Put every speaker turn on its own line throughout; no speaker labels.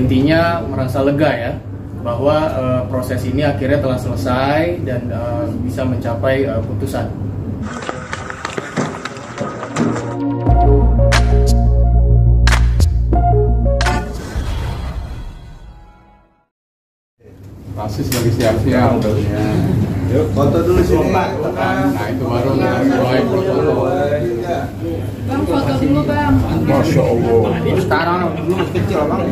intinya merasa lega ya bahwa proses ini akhirnya telah selesai dan bisa mencapai putusan.
Rasis lagi siap-siap.
Yuk, foto dulu sini.
Nah, itu baru mulai foto.
Bang, foto dulu bang.
Masya Allah. Sekarang dulu kecil bang.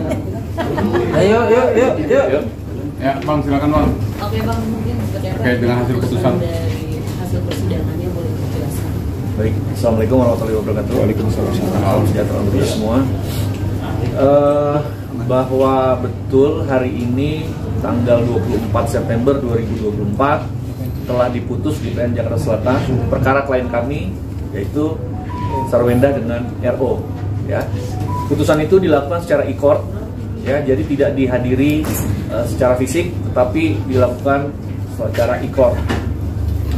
Ayo, yuk.
Ya, Bang, silakan Bang.
Oke bang, mungkin
Terkait dengan hasil putusan
dari hasil persidangannya boleh dijelaskan.
Baik, Assalamualaikum warahmatullahi wabarakatuh.
Waalaikumsalam.
Salam sejahtera untuk kita semua. Bahwa betul hari ini tanggal 24 September 2024 telah diputus di PN Jakarta Selatan perkara klien kami yaitu Sarwenda dengan RO. Ya, putusan itu dilakukan secara e-court. Ya, jadi tidak dihadiri secara fisik, tetapi dilakukan secara e-court.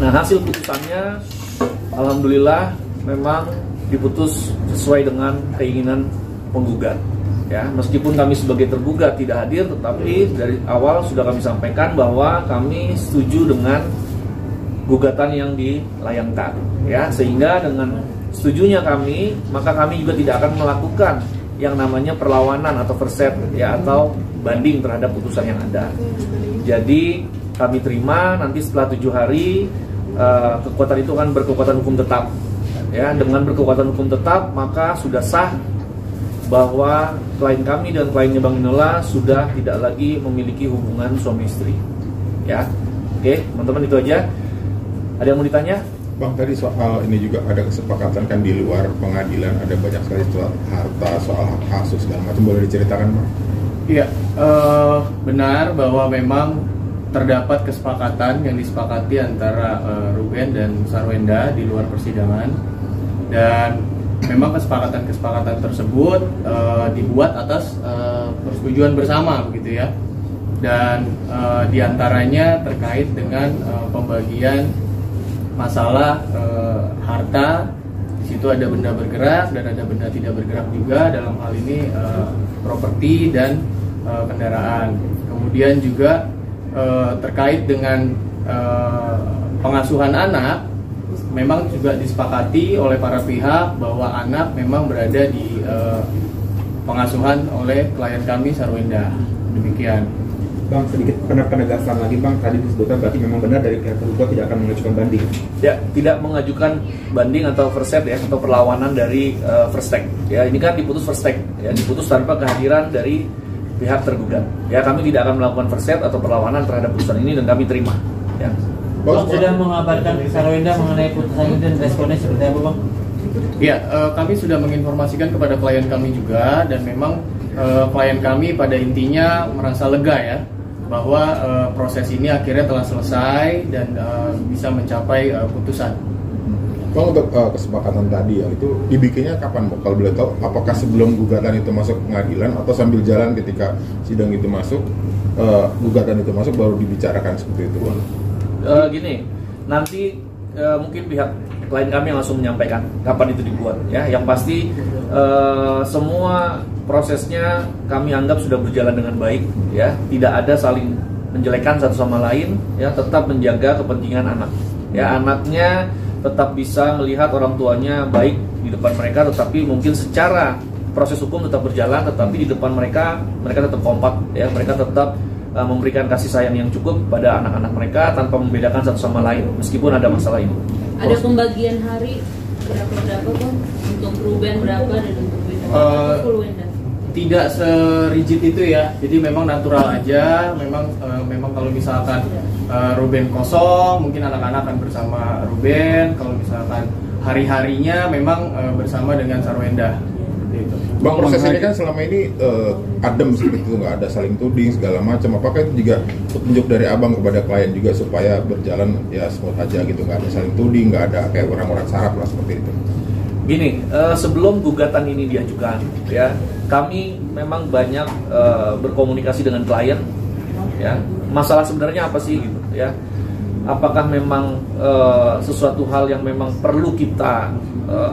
Nah, hasil putusannya, alhamdulillah, memang diputus sesuai dengan keinginan penggugat. Ya, meskipun kami sebagai tergugat tidak hadir, tetapi dari awal sudah kami sampaikan bahwa kami setuju dengan gugatan yang dilayangkan. Ya, sehingga dengan setujunya kami, maka kami juga tidak akan melakukan yang namanya perlawanan atau verset ya atau banding terhadap putusan yang ada. Jadi kami terima nanti setelah 7 hari kekuatan itu kan berkekuatan hukum tetap. Ya, dengan berkekuatan hukum tetap maka sudah sah bahwa klien kami dan kliennya Bang Inola sudah tidak lagi memiliki hubungan suami istri. Ya, oke teman-teman, itu aja. Ada yang mau ditanya?
Bang, tadi soal ini juga ada kesepakatan kan di luar pengadilan, ada banyak sekali soal harta, soal hak asuh segala macam, boleh diceritakan Bang?
Iya, benar bahwa memang terdapat kesepakatan yang disepakati antara Ruben dan Sarwenda di luar persidangan, dan memang kesepakatan tersebut dibuat atas persetujuan bersama begitu ya, dan diantaranya terkait dengan pembagian masalah harta. Di situ ada benda bergerak dan ada benda tidak bergerak juga, dalam hal ini properti dan kendaraan. Kemudian juga terkait dengan pengasuhan anak, memang juga disepakati oleh para pihak bahwa anak memang berada di pengasuhan oleh klien kami Sarwenda. Demikian.
Bang, sedikit penegasan lagi Bang, tadi disebutkan berarti memang benar dari pihak tergugat tidak akan mengajukan banding.
Ya, tidak mengajukan banding atau verset ya atau perlawanan dari first take. Ya, ini kan diputus first take. Ya, diputus tanpa kehadiran dari pihak tergugat. Ya, kami tidak akan melakukan verset atau perlawanan terhadap putusan ini dan kami terima. Ya.
Bang, sudah mengabarkan Sarwenda mengenai putusan itu dan responnya seperti apa Bang?
Ya, kami sudah menginformasikan kepada klien kami juga, dan memang klien kami pada intinya merasa lega ya bahwa proses ini akhirnya telah selesai dan bisa mencapai putusan.
Bang, untuk kesepakatan tadi ya, itu dibikinnya kapan Bang? Kalau boleh tahu, apakah sebelum gugatan itu masuk pengadilan atau sambil jalan ketika sidang itu masuk, gugatan itu masuk baru dibicarakan seperti itu Bang?
Gini, nanti mungkin pihak klien kami yang langsung menyampaikan kapan itu dibuat ya. Yang pasti semua prosesnya kami anggap sudah berjalan dengan baik ya, tidak ada saling menjelekkan satu sama lain ya, tetap menjaga kepentingan anak ya, anaknya tetap bisa melihat orang tuanya baik di depan mereka, tetapi mungkin secara proses hukum tetap berjalan, tetapi di depan mereka tetap kompak ya, mereka tetap memberikan kasih sayang yang cukup pada anak-anak mereka tanpa membedakan satu sama lain meskipun ada masalah ini.
Ada pembagian hari berapa Bang? Untuk Ruben berapa dan untuk Sarwenda?
Tidak serigid itu ya, jadi memang natural aja. Memang kalau misalkan Ruben kosong, mungkin anak-anak akan bersama Ruben. Kalau misalkan hari-harinya memang bersama dengan Sarwenda. Gitu.
Bang, proses ini kan selama ini adem seperti itu, nggak ada saling tuding segala macam. Apakah itu juga petunjuk dari Abang kepada klien juga supaya berjalan ya smooth aja gitu, nggak ada saling tuding, nggak ada kayak orang-orang sarap lah seperti itu?
Gini, sebelum gugatan ini diajukan, ya kami memang banyak berkomunikasi dengan klien, ya masalah sebenarnya apa sih gitu, ya apakah memang sesuatu hal yang memang perlu kita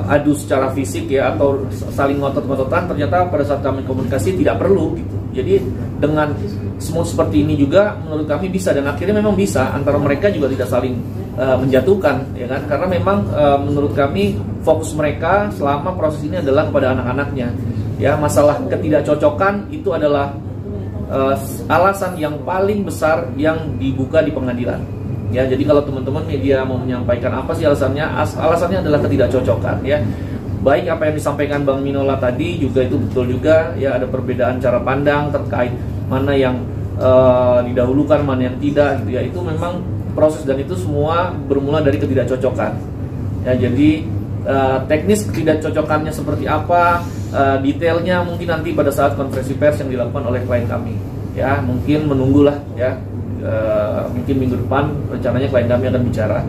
adu secara fisik ya atau saling ngotot-ngototan. Ternyata pada saat kami komunikasi tidak perlu gitu. Jadi dengan smooth seperti ini juga menurut kami bisa, dan akhirnya memang bisa antara mereka juga tidak saling menjatuhkan, ya kan? Karena memang menurut kami fokus mereka selama proses ini adalah kepada anak-anaknya. Ya, masalah ketidakcocokan itu adalah alasan yang paling besar yang dibuka di pengadilan. Ya, jadi kalau teman-teman media mau menyampaikan apa sih alasannya? Alasannya adalah ketidakcocokan, ya. Baik apa yang disampaikan Bang Minola tadi juga itu betul juga, ya, ada perbedaan cara pandang terkait mana yang didahulukan, mana yang tidak, gitu ya. Itu memang proses dan itu semua bermula dari ketidakcocokan. Ya, jadi teknis ketidakcocokannya seperti apa, detailnya mungkin nanti pada saat konferensi pers yang dilakukan oleh klien kami. Ya, mungkin menunggulah, ya. Mungkin minggu depan rencananya klien kami akan bicara.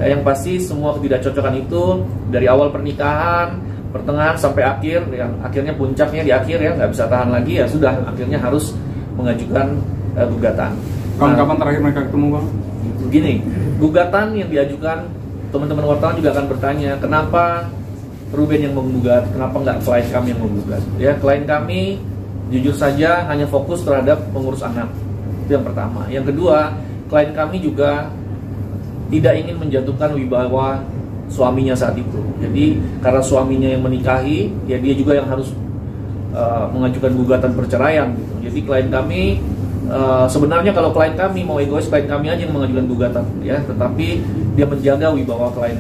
Yang pasti semua ketidakcocokan itu dari awal pernikahan, pertengahan sampai akhir, yang akhirnya puncaknya di akhir, ya, nggak bisa tahan lagi, ya sudah, akhirnya harus mengajukan gugatan.
Kapan terakhir mereka ketemu, Bang?
Begini, gugatan yang diajukan, teman-teman wartawan juga akan bertanya, kenapa Ruben yang menggugat, kenapa nggak klien kami yang menggugat? Ya, klien kami jujur saja hanya fokus terhadap mengurus anak. Itu yang pertama. Yang kedua, klien kami juga tidak ingin menjatuhkan wibawa suaminya saat itu. Jadi karena suaminya yang menikahi, ya dia juga yang harus mengajukan gugatan perceraian, gitu. Jadi klien kami sebenarnya kalau klien kami mau egois, klien kami aja yang mengajukan gugatan, ya. Tetapi dia menjaga wibawa klien,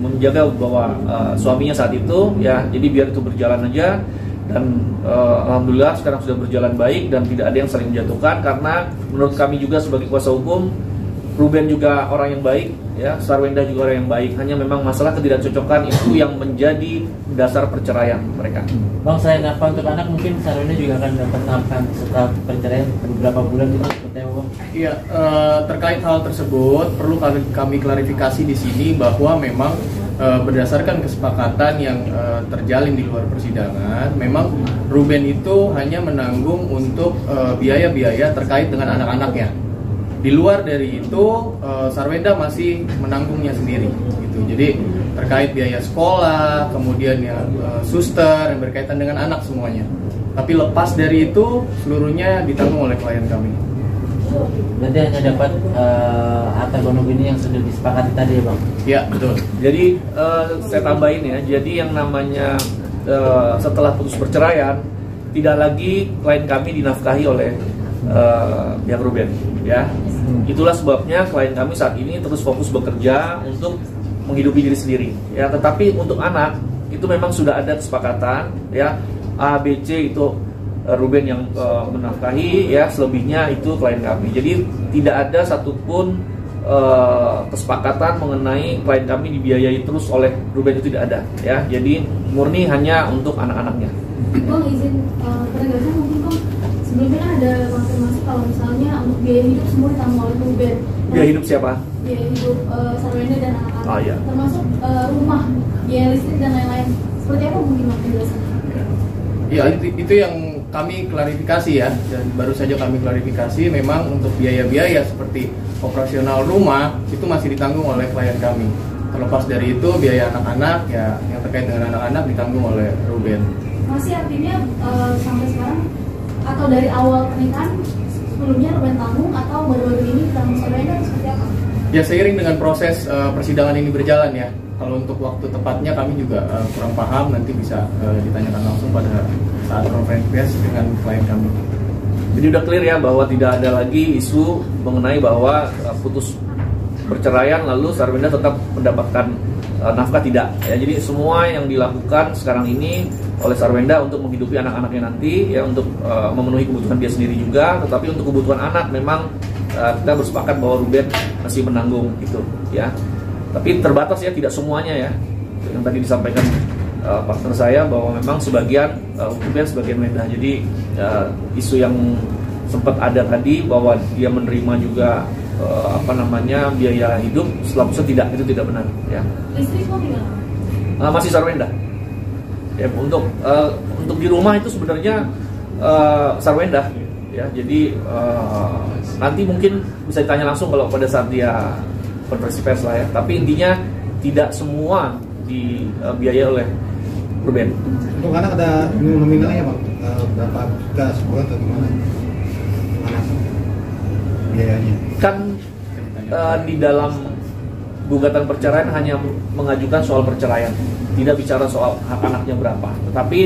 menjaga wibawa suaminya saat itu, ya. Jadi biar itu berjalan aja. Dan alhamdulillah sekarang sudah berjalan baik dan tidak ada yang saling menjatuhkan, karena menurut kami juga sebagai kuasa hukum, Ruben juga orang yang baik, ya, Sarwenda juga orang yang baik. Hanya memang masalah ketidakcocokan itu yang menjadi dasar perceraian mereka.
Bang, selain nafkah untuk anak, mungkin Sarwenda juga akan dapat nafkah setelah perceraian beberapa bulan itu seperti apa, Bang?
Iya, terkait hal tersebut perlu kami klarifikasi di sini bahwa memang berdasarkan kesepakatan yang terjalin di luar persidangan, memang Ruben itu hanya menanggung untuk biaya-biaya terkait dengan anak-anaknya. Di luar dari itu, Sarwenda masih menanggungnya sendiri, gitu. Jadi terkait biaya sekolah, kemudian yang suster yang berkaitan dengan anak semuanya. Tapi lepas dari itu, seluruhnya ditanggung oleh klien kami.
Berarti hanya dapat harta gonok ini yang sudah disepakati tadi, ya, Bang?
Ya, betul.
Jadi saya tambahin, ya. Jadi yang namanya setelah putus perceraian, tidak lagi klien kami dinafkahi oleh pihak Ruben, ya. Itulah sebabnya klien kami saat ini terus fokus bekerja untuk menghidupi diri sendiri, ya. Tetapi untuk anak itu memang sudah ada kesepakatan, ya. A, B, C itu Ruben yang menafkahi, ya. Selebihnya itu klien kami. Jadi tidak ada satupun kesepakatan mengenai klien kami dibiayai terus oleh Ruben, itu tidak ada, ya. Jadi murni hanya untuk anak-anaknya.
Bang, izin penegasan mungkin, Bang. Sebelumnya kan ada konfirmasi kalau misalnya untuk biaya hidup semua ditanggung oleh Ruben.
Biaya hidup siapa?
Biaya hidup Sarwenda dan anak-anak.
Oh, iya.
Termasuk rumah, biaya listrik dan lain-lain. Seperti apa mungkin, Bang, penjelasannya?
Ya, itu yang kami klarifikasi, ya. Dan baru saja kami klarifikasi, memang untuk biaya-biaya seperti operasional rumah itu masih ditanggung oleh klien kami. Terlepas dari itu, biaya anak-anak, ya, yang terkait dengan anak-anak ditanggung oleh Ruben.
Masih artinya sampai sekarang atau dari awal pernikahan sebelumnya Ruben tanggung atau baru-baru ini ditanggung Sarwenda atau seperti apa?
Ya, seiring dengan proses persidangan ini berjalan, ya. Kalau untuk waktu tepatnya kami juga kurang paham, nanti bisa ditanyakan langsung pada saat konferensi pers dengan klien kami.
Jadi udah clear, ya, bahwa tidak ada lagi isu mengenai bahwa putus perceraian lalu Sarwenda tetap mendapatkan nafkah, tidak, ya. Jadi semua yang dilakukan sekarang ini oleh Sarwenda untuk menghidupi anak-anaknya nanti, ya, untuk memenuhi kebutuhan dia sendiri juga. Tetapi untuk kebutuhan anak memang kita bersepakat bahwa Ruben masih menanggung itu, ya. Tapi terbatas, ya, tidak semuanya, ya. Yang tadi disampaikan partner saya bahwa memang sebagian Ruben, sebagian Wenda. Jadi isu yang sempat ada tadi bahwa dia menerima juga biaya hidup setelah putus, itu tidak benar, ya.
Listrik kok gimana?
Masih Sarwenda. Ya, untuk di rumah itu sebenarnya Sarwenda, ya. Jadi nanti mungkin bisa ditanya langsung kalau pada saat dia konferensi pers lah, ya. Tapi intinya tidak semua dibiayai oleh Ruben.
Untuk anak ada nominalnya Bang, berapa juta sebulan atau gimana? Anak biayanya?
Kan di dalam gugatan perceraian hanya mengajukan soal perceraian, tidak bicara soal hak anaknya berapa. Tetapi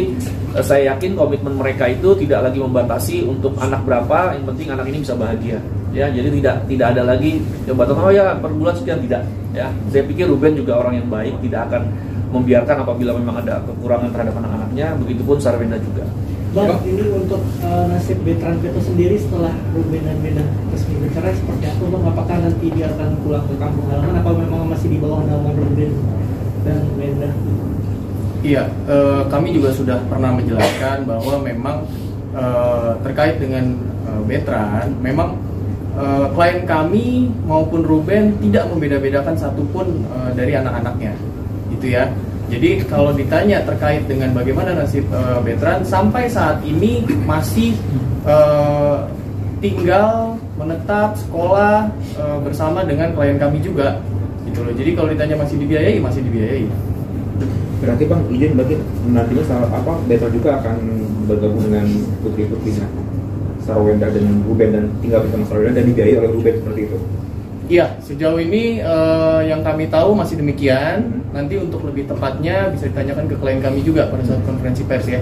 saya yakin komitmen mereka itu tidak lagi membatasi untuk anak berapa, yang penting anak ini bisa bahagia. Ya, jadi tidak ada lagi batasan oh ya per bulan sekian, tidak. Ya, saya pikir Ruben juga orang yang baik, tidak akan membiarkan apabila memang ada kekurangan terhadap anak-anaknya. Begitupun Sarwenda juga.
Bang, ini untuk nasib Bertrand Peto sendiri setelah Ruben dan Wenda resmi bercerai seperti apa Bang? Apakah nanti dia akan pulang ke kampung halaman atau memang masih di bawah naungan Ruben dan Wenda?
Iya, kami juga sudah pernah menjelaskan bahwa memang terkait dengan Bertrand, memang klien kami maupun Ruben tidak membeda-bedakan satupun dari anak-anaknya, gitu ya. Jadi kalau ditanya terkait dengan bagaimana nasib Bertrand, sampai saat ini masih tinggal, menetap, sekolah bersama dengan klien kami juga, gitu loh. Jadi kalau ditanya masih dibiayai, masih dibiayai.
Berarti Bang, izin bagi nantinya Bertrand juga akan bergabung dengan putri-putrinya Sarwenda dan Ruben dan tinggal bersama Sarwenda dan dibiayai oleh Ruben seperti itu?
Iya, sejauh ini yang kami tahu masih demikian. Nanti untuk lebih tepatnya bisa ditanyakan ke klien kami juga pada saat konferensi pers ya.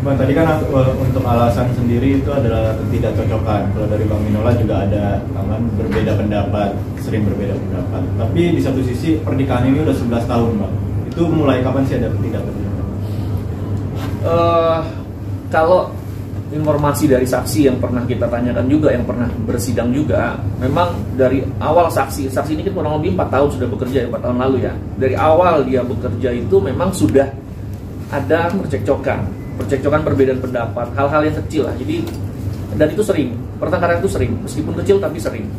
Bang, tadi kan untuk alasan sendiri itu adalah ketidakcocokan. Kalau dari Bang Minola juga ada berbeda pendapat, sering berbeda pendapat. Tapi di satu sisi pernikahan ini udah 11 tahun Bang. Itu mulai kapan sih ada ketidakcocokan?
Kalau informasi dari saksi yang pernah kita tanyakan juga, yang pernah bersidang juga, memang dari awal saksi ini kan kurang lebih 4 tahun sudah bekerja, 4 tahun lalu ya. Dari awal dia bekerja itu memang sudah ada percekcokan perbedaan pendapat, hal-hal yang kecil lah. Jadi, dan itu sering, pertengkaran itu sering, meskipun kecil tapi sering.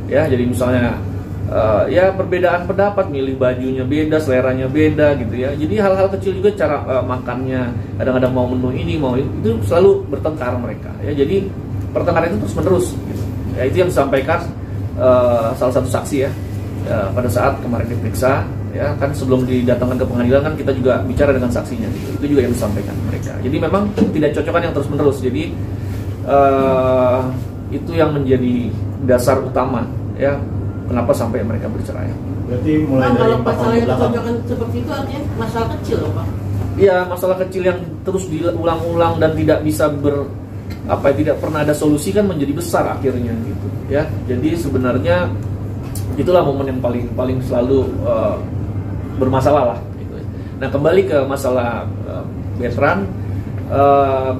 Ya, jadi misalnya ya perbedaan pendapat, milih bajunya beda, seleranya beda gitu ya. Jadi hal-hal kecil juga, cara makannya, kadang-kadang mau menu ini, mau itu selalu bertengkar mereka ya. Jadi pertengkaran itu terus menerus gitu. Ya, itu yang disampaikan salah satu saksi ya, pada saat kemarin diperiksa ya, kan sebelum didatangkan ke pengadilan kan kita juga bicara dengan saksinya gitu. Itu juga yang disampaikan mereka. Jadi memang tidak cocokan yang terus menerus. Jadi itu yang menjadi dasar utama ya, kenapa sampai mereka bercerai.
Berarti mulai dari
kalau masalah yang kecocokan seperti itu artinya masalah kecil loh Pak?
Iya, masalah kecil yang terus diulang-ulang dan tidak bisa tidak pernah ada solusi kan menjadi besar akhirnya gitu ya. Jadi sebenarnya itulah momen yang paling selalu bermasalah lah gitu. Nah, kembali ke masalah Bertrand.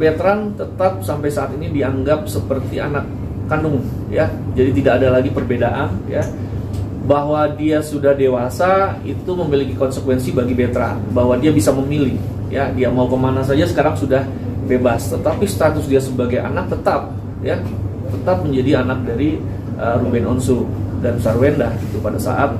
Bertrand tetap sampai saat ini dianggap seperti anak kandung ya, jadi tidak ada lagi perbedaan ya. Bahwa dia sudah dewasa itu memiliki konsekuensi bagi Bertrand, bahwa dia bisa memilih ya, dia mau kemana saja sekarang sudah bebas. Tetapi status dia sebagai anak tetap menjadi anak dari Ruben Onsu dan Sarwenda gitu pada saat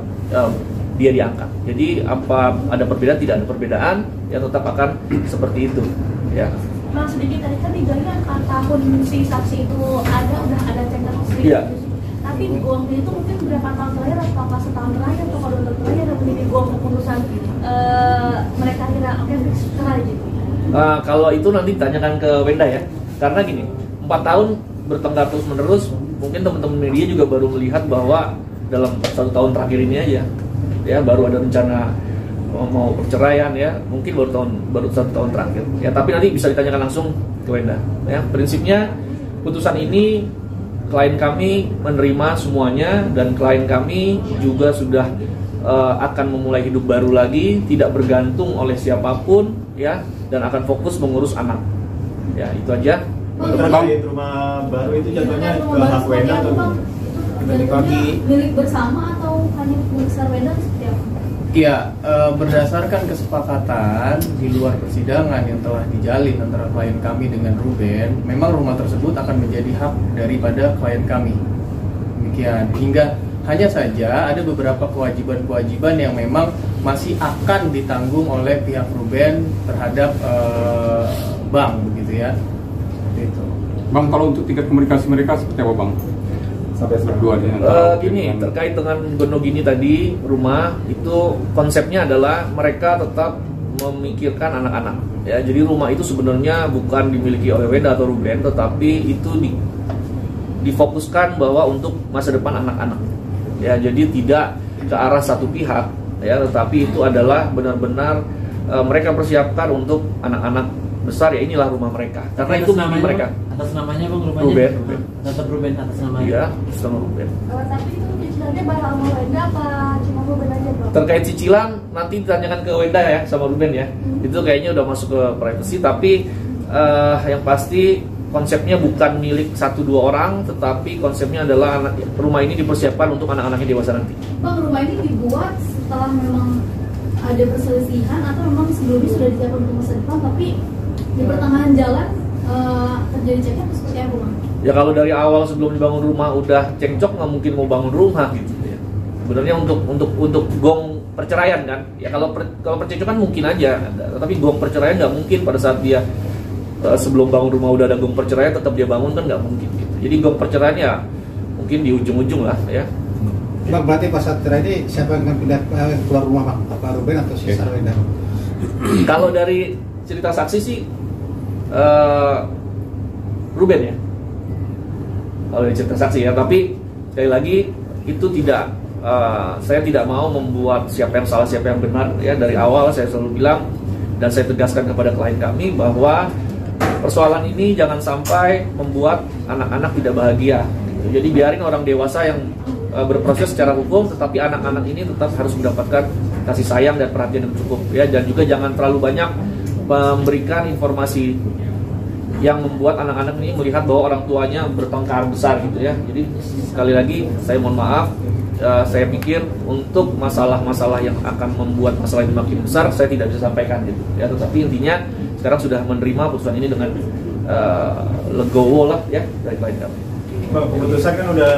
dia diangkat. Jadi apa ada perbedaan, tidak ada perbedaan ya, tetap akan seperti itu ya.
Bang, sedikit tadi kan digali tahun si saksi itu udah ada cekcok sedikit.
Iya.
Tapi waktu itu mungkin berapa tahun terakhir atau setahun terakhir atau kalau tahun terakhir ada menjadi keputusan mereka akhirnya oke cerai gitu.
Kalau itu nanti tanyakan ke Wenda ya. Karena gini, 4 tahun bertengkar terus menerus, mungkin teman-teman media juga baru melihat bahwa dalam 1 tahun terakhir ini aja ya baru ada rencana mau perceraian ya, mungkin baru 1 tahun terakhir ya. Tapi nanti bisa ditanyakan langsung ke Wenda ya. Prinsipnya putusan ini klien kami menerima semuanya, dan klien kami juga sudah akan memulai hidup baru lagi, tidak bergantung oleh siapapun ya, dan akan fokus mengurus anak ya. Itu aja.
Terkait rumah baru itu jatuhnya ke hak Wenda atau
milik bersama atau hanya milik Sarwenda seperti apa?
Iya, berdasarkan kesepakatan di luar persidangan yang telah dijalin antara klien kami dengan Ruben, memang rumah tersebut akan menjadi hak daripada klien kami. Demikian, hingga hanya saja ada beberapa kewajiban-kewajiban yang memang masih akan ditanggung oleh pihak Ruben terhadap bank, begitu ya. Seperti itu.
Bang, kalau untuk tingkat komunikasi mereka seperti apa Bang? Sampai berdua
gini, terkait dengan Gonogini tadi, rumah itu konsepnya adalah mereka tetap memikirkan anak-anak. Ya, jadi rumah itu sebenarnya bukan dimiliki oleh Wenda atau Ruben, tetapi itu difokuskan bahwa untuk masa depan anak-anak. Ya, jadi tidak ke arah satu pihak, ya, tetapi itu adalah benar-benar mereka persiapkan untuk anak-anak besar, ya inilah rumah mereka. Karena itu mimpi mereka.
Atas namanya bang rumahnya?
Ruben.
Tetap Ruben atas namanya?
Iya, sama Ruben.
Tapi itu cicilannya bakal mau Wenda apa cuma Ruben aja bro?
Terkait cicilan nanti ditanyakan ke Wenda ya sama Ruben ya. Itu kayaknya udah masuk ke privacy, tapi yang pasti konsepnya bukan milik 1-2 orang, tetapi konsepnya adalah rumah ini dipersiapkan untuk anak-anaknya dewasa nanti.
Bang, rumah ini dibuat setelah memang ada perselisihan atau memang sebelumnya sudah disiapkan untuk masa depan, tapi di pertengahan jalan terjadi cekcok atau seperti apa bang?
Ya kalau dari awal sebelum dibangun rumah udah cekcok, nggak mungkin mau bangun rumah gitu ya. Sebenarnya untuk gong perceraian kan, ya kalau percekcokan mungkin aja, tapi gong perceraian nggak mungkin pada saat dia sebelum bangun rumah udah ada gong perceraian tetap dia bangun kan nggak mungkin gitu. Jadi gong perceraian ya mungkin di ujung-ujung lah ya.
Bang, berarti pas saat cerai ini siapa yang akan pindah keluar rumah bang? Apa Ruben atau si Sarwenda?
Kalau dari cerita saksi sih Ruben ya. Kalau dari cerita saksi ya, tapi sekali lagi itu tidak saya tidak mau membuat siapa yang salah siapa yang benar ya. Dari awal saya selalu bilang dan saya tegaskan kepada klien kami bahwa persoalan ini jangan sampai membuat anak-anak tidak bahagia. Jadi biarin orang dewasa yang berproses secara hukum, tetapi anak-anak ini tetap harus mendapatkan kasih sayang dan perhatian yang cukup ya. Dan juga jangan terlalu banyak memberikan informasi yang membuat anak-anak ini melihat bahwa orang tuanya bertengkar besar gitu ya. Jadi sekali lagi saya mohon maaf, saya pikir untuk masalah-masalah yang akan membuat masalah ini makin besar saya tidak bisa sampaikan gitu ya. Tetapi intinya sekarang sudah menerima putusan ini dengan legowo lah ya dari klien kami.
Bang, keputusan kan udah